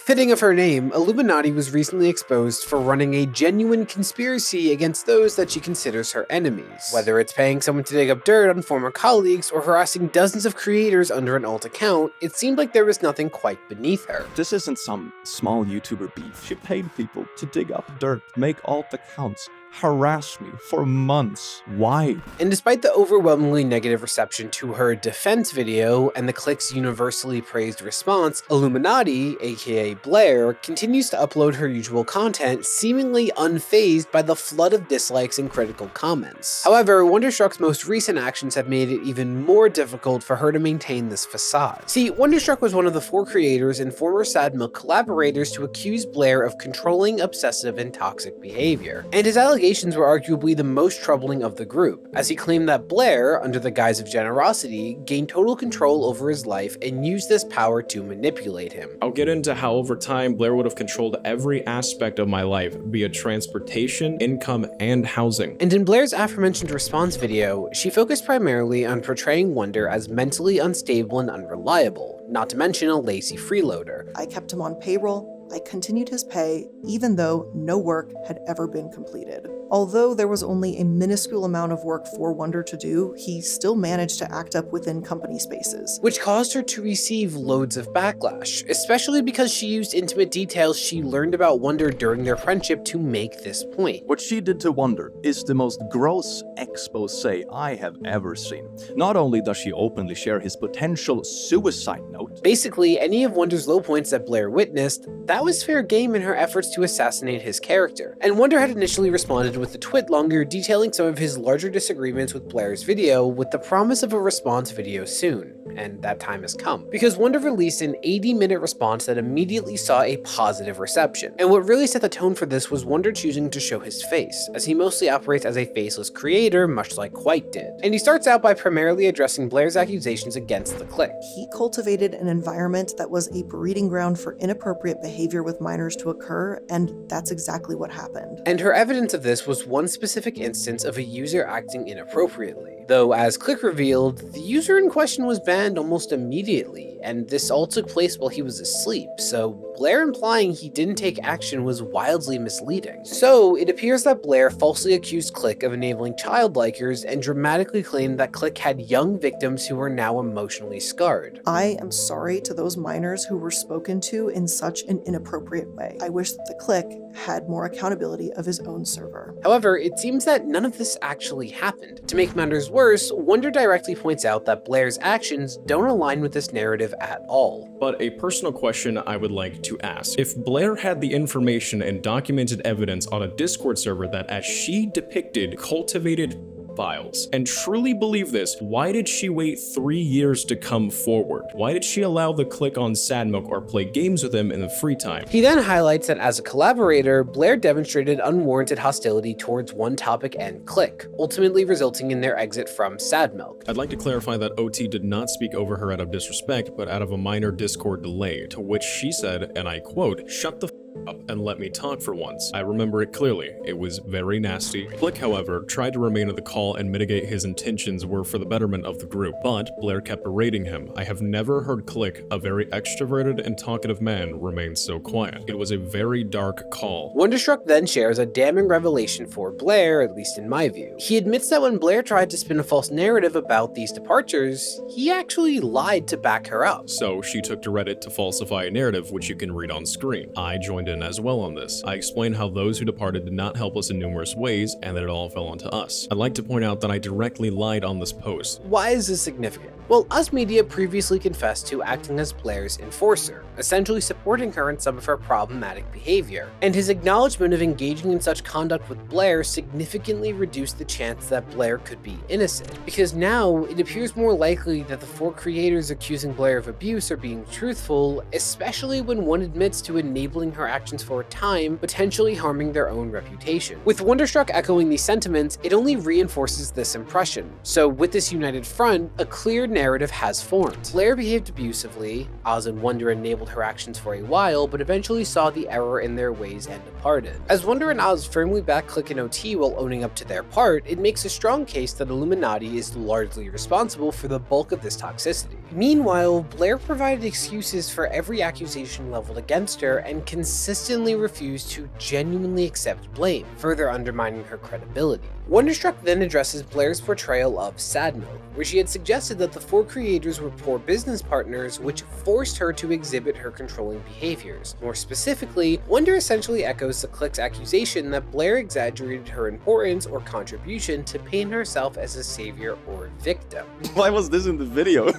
Fitting of her name, Illuminaughtii was recently exposed for running a genuine conspiracy against those that she considers her enemies. Whether it's paying someone to dig up dirt on former colleagues or harassing dozens of creators under an alt account, it seemed like there was nothing quite beneath her. This isn't some small YouTuber beef. She paid people to dig up dirt, make alt accounts, harass me for months. Why? And despite the overwhelmingly negative reception to her defense video and the clique's universally praised response, Illuminaughtii, aka Blair, continues to upload her usual content, seemingly unfazed by the flood of dislikes and critical comments. However, Wonderstruck's most recent actions have made it even more difficult for her to maintain this facade. See, Wonderstruck was one of the 4 creators and former Sad Milk collaborators to accuse Blair of controlling, obsessive, and toxic behavior. And his allegations were arguably the most troubling of the group, as he claimed that Blair, under the guise of generosity, gained total control over his life and used this power to manipulate him. I'll get into how over time Blair would have controlled every aspect of my life, be it transportation, income, and housing. And in Blair's aforementioned response video, she focused primarily on portraying Wonder as mentally unstable and unreliable, not to mention a lazy freeloader. I kept him on payroll. I continued his pay, even though no work had ever been completed. Although there was only a minuscule amount of work for Wonder to do, he still managed to act up within company spaces, which caused her to receive loads of backlash, especially because she used intimate details she learned about Wonder during their friendship to make this point. What she did to Wonder is the most gross expose I have ever seen. Not only does she openly share his potential suicide note, basically any of Wonder's low points that Blair witnessed, that was fair game in her efforts to assassinate his character. And Wonder had initially responded with a twit longer detailing some of his larger disagreements with Blair's video with the promise of a response video soon. And that time has come, because Wonder released an 80-minute response that immediately saw a positive reception. And what really set the tone for this was Wonder choosing to show his face, as he mostly operates as a faceless creator, much like White did. And he starts out by primarily addressing Blair's accusations against the clique. He cultivated an environment that was a breeding ground for inappropriate behavior with minors to occur, and that's exactly what happened. And her evidence of this was one specific instance of a user acting inappropriately. Though, as Click revealed, the user in question was banned almost immediately, and this all took place while he was asleep, so Blair implying he didn't take action was wildly misleading. So, it appears that Blair falsely accused Click of enabling child likers and dramatically claimed that Click had young victims who were now emotionally scarred. I am sorry to those minors who were spoken to in such an inappropriate way. I wish that the Click had more accountability of his own server. However, it seems that none of this actually happened. To make matters worse, Wonder directly points out that Blair's actions don't align with this narrative at all. But a personal question I would like to ask. If Blair had the information and documented evidence on a Discord server that, as she depicted, cultivated files, and truly believe this, why did she wait 3 years to come forward? Why did she allow the click on Sad Milk or play games with him in the free time? He then highlights that as a collaborator, Blair demonstrated unwarranted hostility towards One Topic and Click, ultimately resulting in their exit from Sad Milk. I'd like to clarify that OT did not speak over her out of disrespect, but out of a minor Discord delay, to which she said, and I quote, "Shut the up and let me talk for once." I remember it clearly. It was very nasty. Click, however, tried to remain on the call and mitigate his intentions were for the betterment of the group, but Blair kept berating him. I have never heard Click, a very extroverted and talkative man, remain so quiet. It was a very dark call. Wonderstruck then shares a damning revelation for Blair, at least in my view. He admits that when Blair tried to spin a false narrative about these departures, he actually lied to back her up. So she took to Reddit to falsify a narrative, which you can read on screen. I joined in as well on this. I explained how those who departed did not help us in numerous ways and that it all fell onto us. I'd like to point out that I directly lied on this post. Why is this significant? Well, Us Media previously confessed to acting as Blair's enforcer, essentially supporting her in some of her problematic behavior, and his acknowledgement of engaging in such conduct with Blair significantly reduced the chance that Blair could be innocent, because now it appears more likely that the 4 creators accusing Blair of abuse are being truthful, especially when one admits to enabling her actions for a time, potentially harming their own reputation. With Wonderstruck echoing these sentiments, it only reinforces this impression. So with this united front, a clear narrative has formed. Blair behaved abusively, Oz and Wonder enabled her actions for a while, but eventually saw the error in their ways and departed. As Wonder and Oz firmly back Click and OT while owning up to their part, it makes a strong case that Illuminaughtii is largely responsible for the bulk of this toxicity. Meanwhile, Blair provided excuses for every accusation leveled against her and consistently refused to genuinely accept blame, further undermining her credibility. Wonderstruck then addresses Blair's portrayal of Sad Milk, where she had suggested that the four creators were poor business partners, which forced her to exhibit her controlling behaviors. More specifically, Wonder essentially echoes the Click's accusation that Blair exaggerated her importance or contribution to paint herself as a savior or victim. Why was this in the video?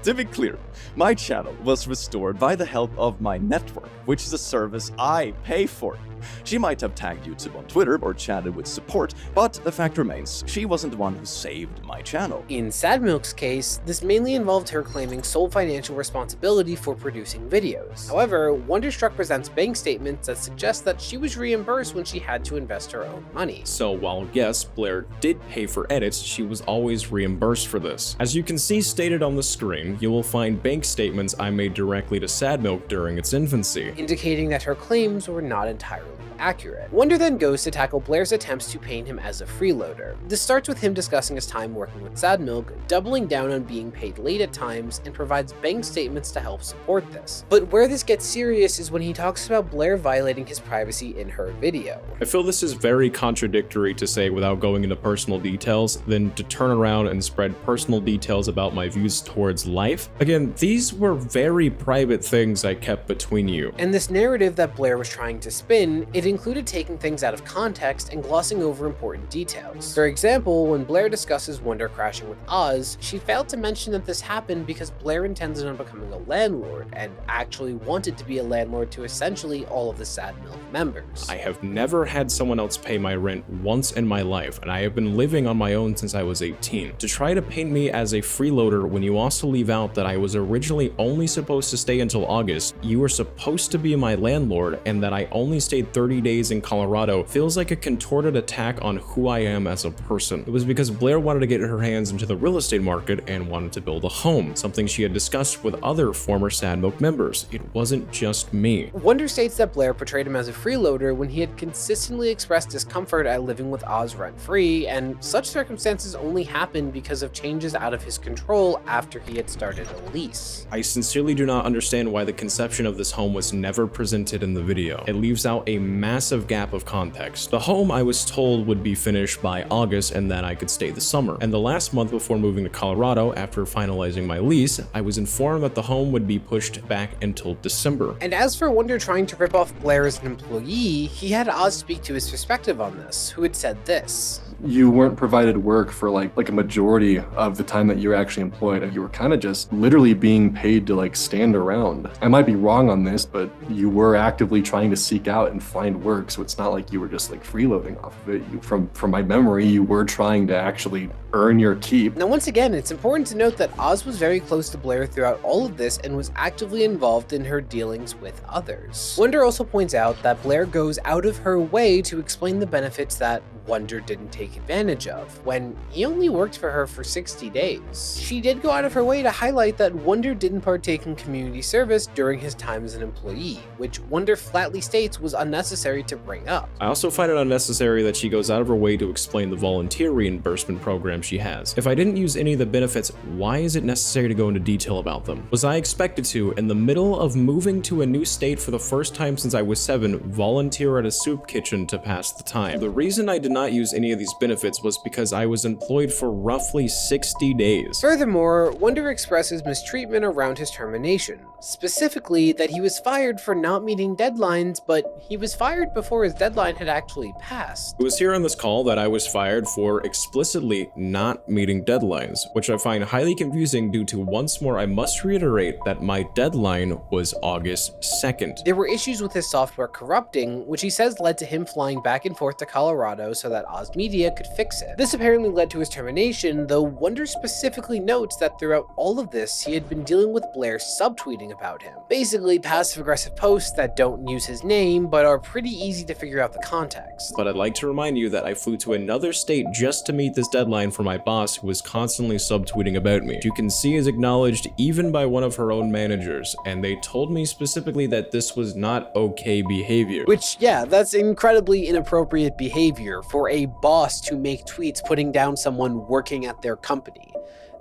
To be clear, my channel was restored by the help of my network, which is a service I pay for. She might have tagged YouTube on Twitter or chatted with support, but the fact remains, she wasn't the one who saved my channel. In Sad Milk's case, this mainly involved her claiming sole financial responsibility for producing videos. However, Wonderstruck presents bank statements that suggest that she was reimbursed when she had to invest her own money. So while yes, Blair did pay for edits, she was always reimbursed for this. As you can see stated on the screen, you will find bank statements I made directly to Sad Milk during its infancy, indicating that her claims were not entirely accurate. Wonder then goes to tackle Blair's attempts to paint him as a freeloader. This starts with him discussing his time working with Sad Milk, doubling down on being paid late at times, and provides bank statements to help support this. But where this gets serious is when he talks about Blair violating his privacy in her video. I feel this is very contradictory to say without going into personal details, than to turn around and spread personal details about my views towards life. Again, these were very private things I kept between you. And this narrative that Blair was trying to spin, it included taking things out of context and glossing over important details. For example, when Blair discusses Wonder crashing with Oz, she failed to mention that this happened because Blair intended on becoming a landlord and actually wanted to be a landlord to essentially all of the Sad Milk members. I have never had someone else pay my rent once in my life, and I have been living on my own since I was 18. To try to paint me as a freeloader when you also leave out that I was originally only supposed to stay until August, you were supposed to be my landlord, and that I only stayed 30 days in Colorado feels like a contorted attack on who I am as a person. It was because Blair wanted to get her hands into the real estate market and wanted to build a home, something she had discussed with other former Sad Milk members. It wasn't just me. Wonder states that Blair portrayed him as a freeloader when he had consistently expressed discomfort at living with Oz rent-free, and such circumstances only happened because of changes out of his control after he had started a lease. I sincerely do not understand why the conception of this home was never presented in the video. It leaves out a massive gap of context. The home I was told would be finished by August and that I could stay the summer. And the last month before moving to Colorado, after finalizing my lease, I was informed that the home would be pushed back until December. And as for Wonder trying to rip off Blair as an employee, he had Oz speak to his perspective on this, who had said this. You weren't provided work for like a majority of the time that you were actually employed, and you were kind of just literally being paid to like stand around. I might be wrong on this, but you were actively trying to seek out and find work, so it's not like you were just like freeloading off of it. From my memory, you were trying to actually earn your keep. Now once again, it's important to note that Oz was very close to Blair throughout all of this and was actively involved in her dealings with others. Wonder also points out that Blair goes out of her way to explain the benefits that Wonder didn't take advantage of, when he only worked for her for 60 days. She did go out of her way to highlight that Wonder didn't partake in community service during his time as an employee, which Wonder flatly states was unnecessary to bring up. I also find it unnecessary that she goes out of her way to explain the volunteer reimbursement program she has. If I didn't use any of the benefits, why is it necessary to go into detail about them? Was I expected to, in the middle of moving to a new state for the first time since I was 7, volunteer at a soup kitchen to pass the time? The reason I did not use any of these benefits was because I was employed for roughly 60 days. Furthermore, Wonder expresses mistreatment around his termination, specifically that he was fired for not meeting deadlines, but he was fired before his deadline had actually passed. It was here on this call that I was fired for explicitly not meeting deadlines, which I find highly confusing due to once more I must reiterate that my deadline was August 2nd. There were issues with his software corrupting, which he says led to him flying back and forth to Colorado so that Oz Media could fix it. This apparently led to his termination, though Wonder specifically notes that throughout all of this, he had been dealing with Blair subtweeting about him. Basically, passive-aggressive posts that don't use his name, but are pretty easy to figure out the context. But I'd like to remind you that I flew to another state just to meet this deadline for for my boss who was constantly subtweeting about me. You can see is acknowledged even by one of her own managers, and they told me specifically that this was not okay behavior. Which, yeah, that's incredibly inappropriate behavior for a boss to make tweets putting down someone working at their company.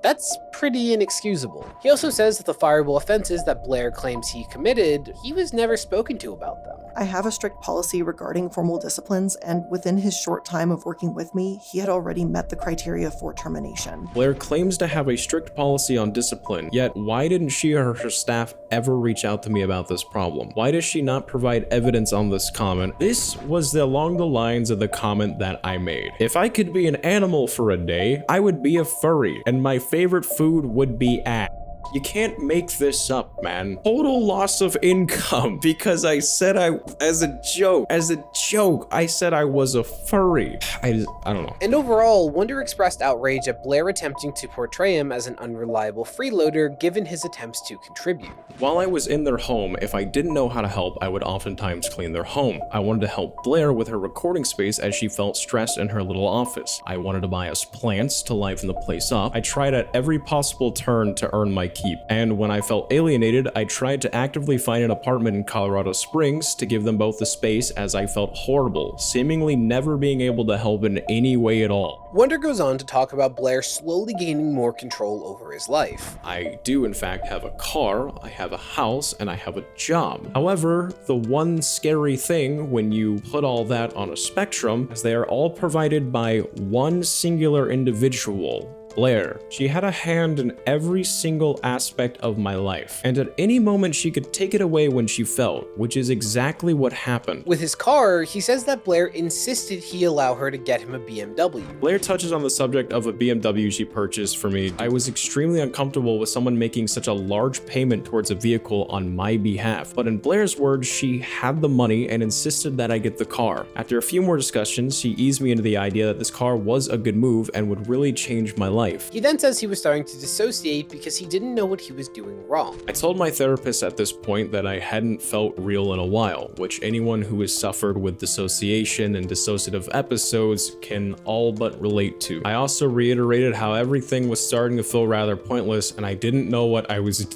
That's pretty inexcusable. He also says that the fireable offenses that Blair claims he committed, he was never spoken to about them. I have a strict policy regarding formal disciplines, and within his short time of working with me, he had already met the criteria for termination. Blair claims to have a strict policy on discipline, yet why didn't she or her staff ever reach out to me about this problem? Why does she not provide evidence on this comment? This was along the lines of the comment that I made. If I could be an animal for a day, I would be a furry, and my favorite food would be ass. You can't make this up, man. Total loss of income because I said as a joke, I said I was a furry. I don't know. And overall, Wonder expressed outrage at Blair attempting to portray him as an unreliable freeloader given his attempts to contribute. While I was in their home, if I didn't know how to help, I would oftentimes clean their home. I wanted to help Blair with her recording space as she felt stressed in her little office. I wanted to buy us plants to liven the place up. I tried at every possible turn to earn my keep. And when I felt alienated, I tried to actively find an apartment in Colorado Springs to give them both the space as I felt horrible, seemingly never being able to help in any way at all. Wonder goes on to talk about Blair slowly gaining more control over his life. I do in fact have a car, I have a house, and I have a job. However, the one scary thing when you put all that on a spectrum is they are all provided by one singular individual. Blair. She had a hand in every single aspect of my life, and at any moment she could take it away when she felt, which is exactly what happened. With his car, he says that Blair insisted he allow her to get him a BMW. Blair touches on the subject of a BMW she purchased for me. I was extremely uncomfortable with someone making such a large payment towards a vehicle on my behalf, but in Blair's words, she had the money and insisted that I get the car. After a few more discussions, she eased me into the idea that this car was a good move and would really change my life. He then says he was starting to dissociate because he didn't know what he was doing wrong. I told my therapist at this point that I hadn't felt real in a while, which anyone who has suffered with dissociation and dissociative episodes can all but relate to. I also reiterated how everything was starting to feel rather pointless and I didn't know what I was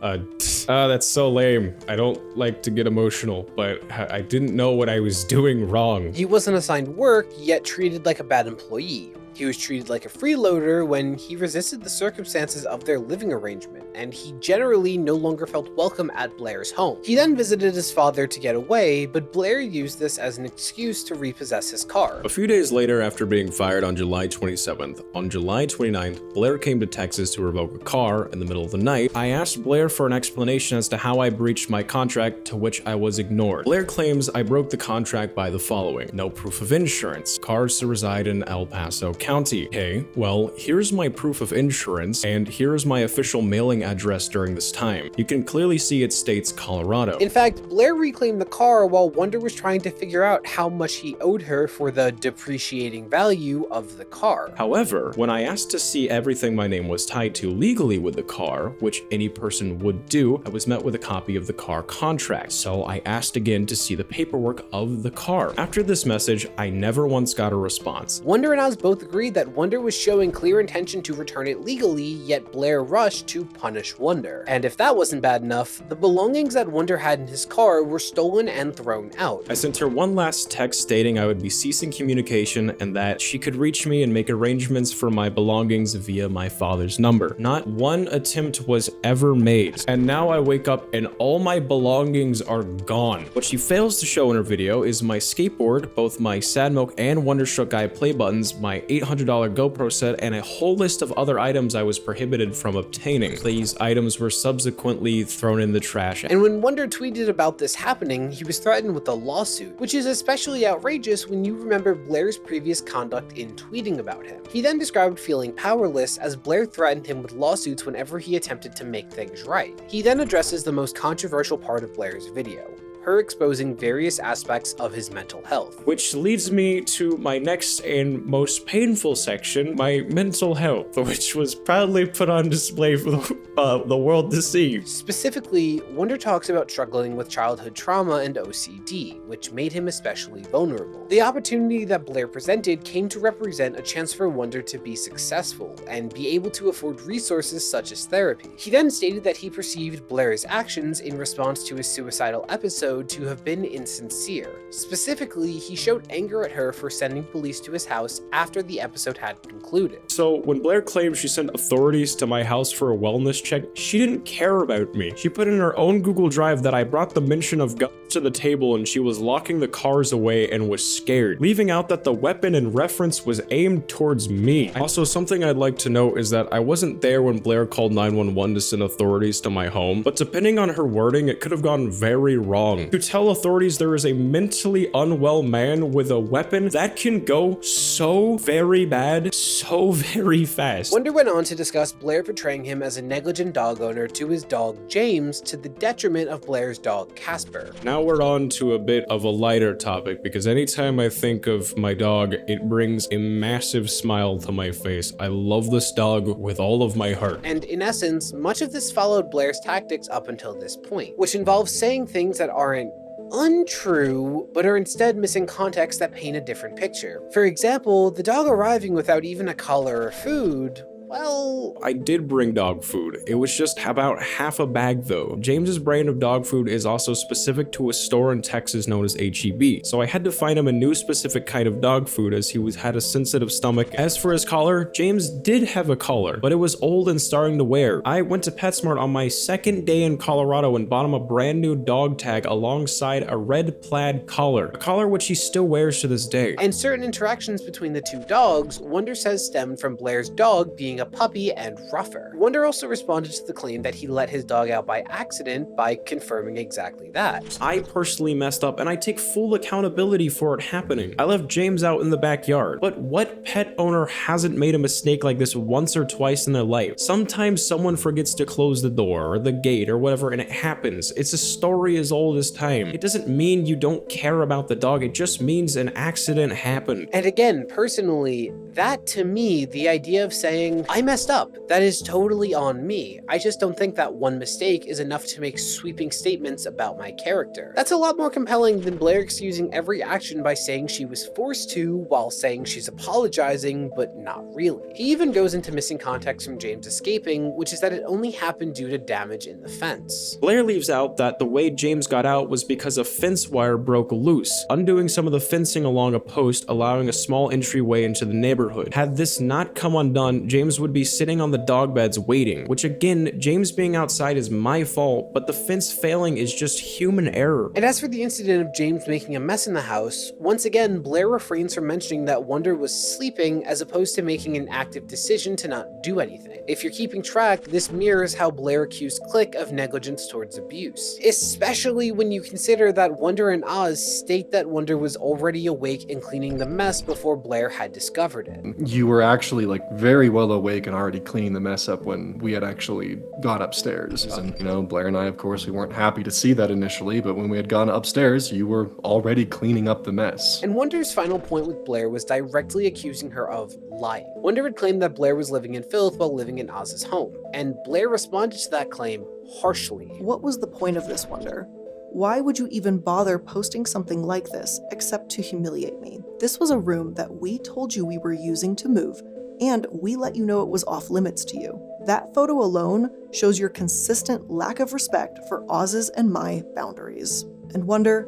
that's so lame. I don't like to get emotional, but I didn't know what I was doing wrong. He wasn't assigned work, yet treated like a bad employee. He was treated like a freeloader when he resisted the circumstances of their living arrangement, and he generally no longer felt welcome at Blair's home. He then visited his father to get away, but Blair used this as an excuse to repossess his car. A few days later, after being fired on July 27th, on July 29th, Blair came to Texas to revoke a car in the middle of the night. I asked Blair for an explanation as to how I breached my contract, to which I was ignored. Blair claims I broke the contract by the following: no proof of insurance, cars to reside in El Paso County. Okay, well, here's my proof of insurance, and here's my official mailing address during this time. You can clearly see it states Colorado. In fact, Blair reclaimed the car while Wonder was trying to figure out how much he owed her for the depreciating value of the car. However, when I asked to see everything my name was tied to legally with the car, which any person would do, I was met with a copy of the car contract. So I asked again to see the paperwork of the car. After this message, I never once got a response. Wonder and Oz both agreed that Wonder was showing clear intention to return it legally, yet Blair rushed to punish Wonder. And if that wasn't bad enough, the belongings that Wonder had in his car were stolen and thrown out. I sent her one last text stating I would be ceasing communication and that she could reach me and make arrangements for my belongings via my father's number. Not one attempt was ever made. And now I wake up and all my belongings are gone. What she fails to show in her video is my skateboard, both my Sad Milk and Wonderstruck Guy play buttons, my $800 GoPro set, and a whole list of other items I was prohibited from obtaining. These items were subsequently thrown in the trash. And when Wonder tweeted about this happening, he was threatened with a lawsuit, which is especially outrageous when you remember Blair's previous conduct in tweeting about him. He then described feeling powerless as Blair threatened him with lawsuits whenever he attempted to make things right. He then addresses the most controversial part of Blair's video. her exposing various aspects of his mental health. Which leads me to my next and most painful section, my mental health, which was proudly put on display for the world to see. Specifically, Wonder talks about struggling with childhood trauma and OCD, which made him especially vulnerable. The opportunity that Blair presented came to represent a chance for Wonder to be successful and be able to afford resources such as therapy. He then stated that he perceived Blair's actions in response to his suicidal episode to have been insincere. Specifically, he showed anger at her for sending police to his house after the episode had concluded. So when Blair claimed she sent authorities to my house for a wellness check, she didn't care about me. She put in her own Google Drive that I brought the mention of guns to the table and she was locking the cars away and was scared, leaving out that the weapon in reference was aimed towards me. Also, something I'd like to note is that I wasn't there when Blair called 911 to send authorities to my home, but depending on her wording, it could have gone very wrong. To tell authorities there is a mentally unwell man with a weapon, that can go so very bad, so very fast. Wonder went on to discuss Blair portraying him as a negligent dog owner to his dog James to the detriment of Blair's dog Casper. Now we're on to a bit of a lighter topic, because anytime I think of my dog, it brings a massive smile to my face. I love this dog with all of my heart. And in essence, much of this followed Blair's tactics up until this point, which involves saying things that aren't untrue, but are instead missing context that paint a different picture. For example, the dog arriving without even a collar or food, well, I did bring dog food. It was just about half a bag though. James's brand of dog food is also specific to a store in Texas known as HEB, so I had to find him a new specific kind of dog food as he had a sensitive stomach. As for his collar, James did have a collar, but it was old and starting to wear. I went to PetSmart on my second day in Colorado and bought him a brand new dog tag alongside a red plaid collar, a collar which he still wears to this day. And certain interactions between the two dogs, Wonder says stemmed from Blair's dog being a puppy and rougher. Wonder also responded to the claim that he let his dog out by accident by confirming exactly that. I personally messed up and I take full accountability for it happening. I left James out in the backyard. But what pet owner hasn't made a mistake like this once or twice in their life? Sometimes someone forgets to close the door or the gate or whatever and it happens. It's a story as old as time. It doesn't mean you don't care about the dog, it just means an accident happened. And again, personally, that to me, the idea of saying, I messed up, that is totally on me. I just don't think that one mistake is enough to make sweeping statements about my character. That's a lot more compelling than Blair excusing every action by saying she was forced to, while saying she's apologizing, but not really. He even goes into missing context from James escaping, which is that it only happened due to damage in the fence. Blair leaves out that the way James got out was because a fence wire broke loose, undoing some of the fencing along a post, allowing a small entryway into the neighborhood. Had this not come undone, James would be sitting on the dog beds waiting, which again, James being outside is my fault, but the fence failing is just human error. And as for the incident of James making a mess in the house, once again, Blair refrains from mentioning that Wonder was sleeping as opposed to making an active decision to not do anything. If you're keeping track, this mirrors how Blair accused Click of negligence towards abuse, especially when you consider that Wonder and Oz state that Wonder was already awake and cleaning the mess before Blair had discovered it. You were actually like very well awake and already cleaning the mess up when we had actually got upstairs. And you know, Blair and I, of course, we weren't happy to see that initially, but when we had gone upstairs, you were already cleaning up the mess. And Wonder's final point with Blair was directly accusing her of lying. Wonder had claimed that Blair was living in filth while living in Oz's home, and Blair responded to that claim harshly. What was the point of this, Wonder? Why would you even bother posting something like this except to humiliate me? This was a room that we told you we were using to move, and we let you know it was off limits to you. That photo alone shows your consistent lack of respect for Oz's and my boundaries. And Wonder,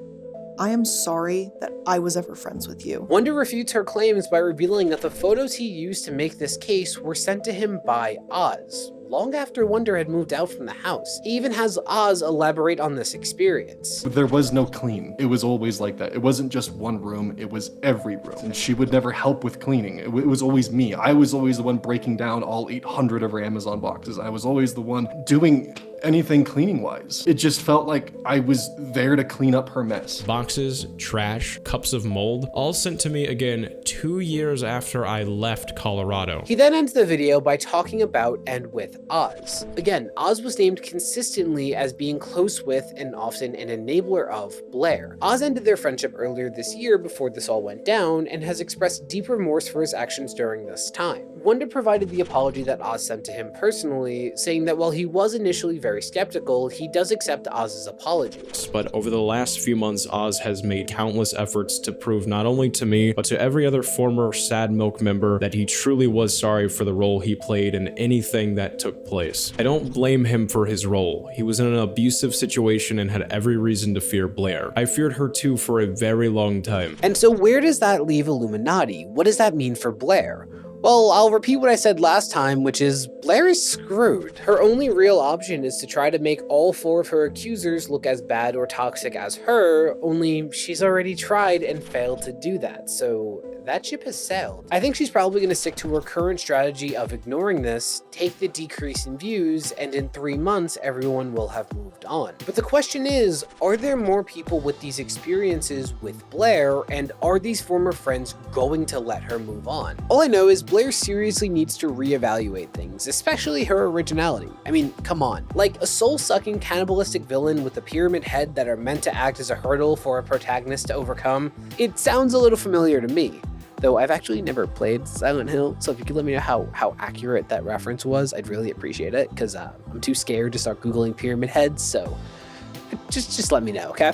I am sorry that I was ever friends with you. Wonder refutes her claims by revealing that the photos he used to make this case were sent to him by Oz, long after Wonder had moved out from the house. He even has Oz elaborate on this experience. There was no clean. It was always like that. It wasn't just one room, it was every room. And she would never help with cleaning. It was always me. I was always the one breaking down all 800 of her Amazon boxes. I was always the one doing anything cleaning wise. It just felt like I was there to clean up her mess. Boxes, trash, cups of mold, all sent to me again 2 years after I left Colorado. He then ends the video by talking about and with Oz. Again, Oz was named consistently as being close with and often an enabler of Blair. Oz ended their friendship earlier this year before this all went down and has expressed deep remorse for his actions during this time. Wonder provided the apology that Oz sent to him personally, saying that while he was initially very skeptical, he does accept Oz's apologies. But over the last few months, Oz has made countless efforts to prove not only to me, but to every other former Sad Milk member that he truly was sorry for the role he played in anything that took place. I don't blame him for his role. He was in an abusive situation and had every reason to fear Blair. I feared her too for a very long time. And so where does that leave Illuminaughtii? What does that mean for Blair? Well, I'll repeat what I said last time, which is Blair is screwed. Her only real option is to try to make all 4 of her accusers look as bad or toxic as her, only she's already tried and failed to do that, so that ship has sailed. I think she's probably going to stick to her current strategy of ignoring this, take the decrease in views, and in 3 months everyone will have moved on. But the question is, are there more people with these experiences with Blair, and are these former friends going to let her move on? All I know is Blair seriously needs to reevaluate things, especially her originality. I mean, come on. Like a soul-sucking cannibalistic villain with a pyramid head that are meant to act as a hurdle for a protagonist to overcome? It sounds a little familiar to me. Though I've actually never played Silent Hill, so if you could let me know how accurate that reference was, I'd really appreciate it, because I'm too scared to start Googling pyramid heads, so just let me know, okay?